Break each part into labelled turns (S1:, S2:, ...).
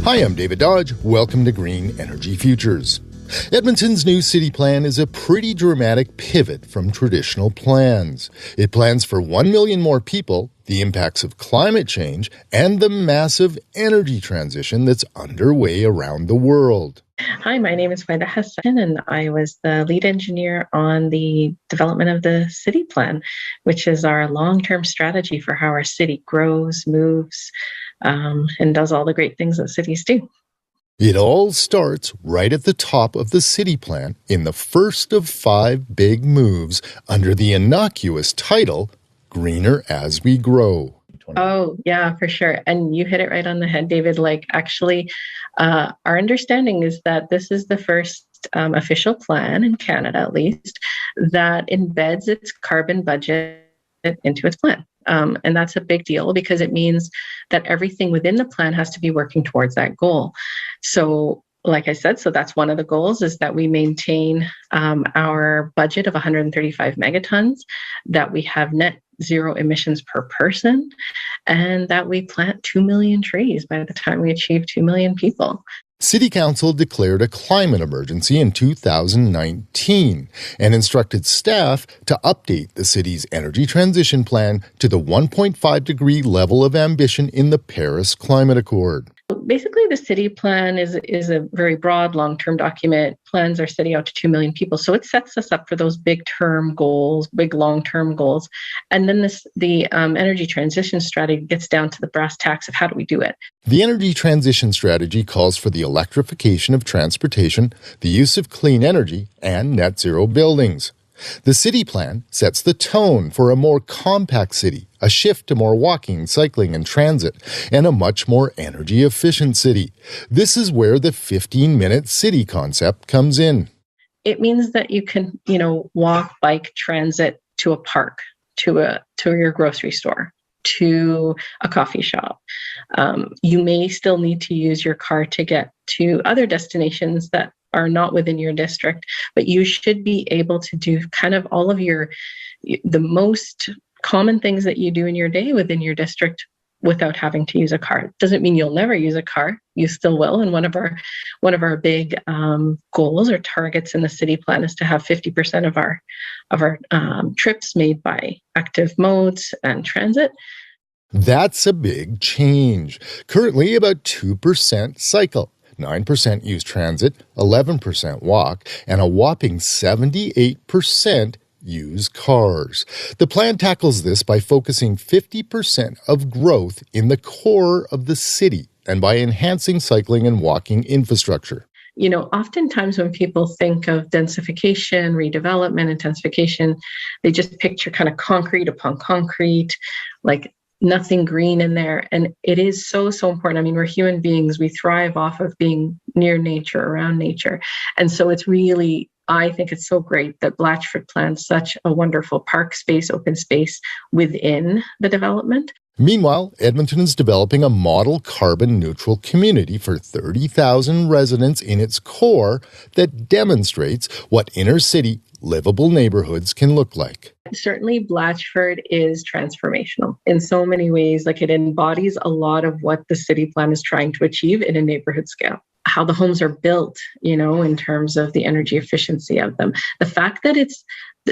S1: Hi, I'm David Dodge. Welcome to Green Energy Futures. Edmonton's new city plan is a pretty dramatic pivot from traditional plans. It plans for 1 million more people, the impacts of climate change, and the massive energy transition that's underway around the world.
S2: Hi, my name is Vaillant, and I was the lead engineer on the development of the city plan, which is our long-term strategy for how our city grows, moves, and does all the great things that cities do.
S1: It all starts right at the top of the city plan in the first of 5 big moves under the innocuous title, Greener as We Grow.
S2: Oh, yeah, for sure. And you hit it right on the head, David. Our understanding is that this is the first official plan in Canada, at least, that embeds its carbon budget into its plan. And that's a big deal because it means that everything within the plan has to be working towards that goal. So, like I said, so that's one of the goals is that we maintain our budget of 135 megatons, that we have net zero emissions per person, and that we plant 2 million trees by the time we achieve 2 million people.
S1: City Council declared a climate emergency in 2019 and instructed staff to update the city's energy transition plan to the 1.5-degree level of ambition in the Paris Climate Accord.
S2: Basically, the city plan is a very broad long-term document. Plans our city out to 2 million people. So it sets us up for those big-term goals, big long-term goals. And then the energy transition strategy gets down to the brass tacks of how do we do it.
S1: The energy transition strategy calls for the electrification of transportation, the use of clean energy, and net zero buildings. The city plan sets the tone for a more compact city, a shift to more walking, cycling, and transit, and a much more energy-efficient city. This is where the 15-minute city concept comes in.
S2: It means that you can, walk, bike, transit to a park, to your grocery store, to a coffee shop. You may still need to use your car to get to other destinations that are not within your district, but you should be able to do kind of all of the most common things that you do in your day within your district without having to use a car. It doesn't mean you'll never use a car. You still will. And one of our big goals or targets in the city plan is to have 50% of our trips made by active modes and transit.
S1: That's a big change. Currently, about 2% cycle. 9% use transit, 11% walk, and a whopping 78% use cars. The plan tackles this by focusing 50% of growth in the core of the city and by enhancing cycling and walking infrastructure.
S2: Oftentimes when people think of densification, redevelopment, intensification, they just picture kind of concrete upon concrete, like nothing green in there. And it is so, so important. I mean, we're human beings. We thrive off of being near nature, around nature. And so I think it's so great that Blatchford plans such a wonderful park space, open space within the development.
S1: Meanwhile, Edmonton is developing a model carbon-neutral community for 30,000 residents in its core that demonstrates what inner-city livable neighborhoods can look like.
S2: Certainly, Blatchford is transformational in so many ways. Like it embodies a lot of what the city plan is trying to achieve in a neighborhood scale. How the homes are built, in terms of the energy efficiency of them. The fact that it's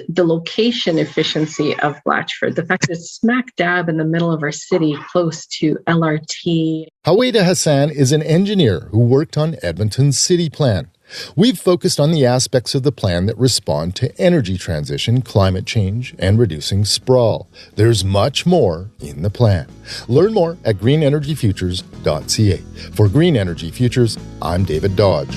S2: the location efficiency of Blatchford, the fact that it's smack dab in the middle of our city, close to LRT.
S1: Haweda Hassan is an engineer who worked on Edmonton's city plan. We've focused on the aspects of the plan that respond to energy transition, climate change, and reducing sprawl. There's much more in the plan. Learn more at greenenergyfutures.ca. For Green Energy Futures, I'm David Dodge.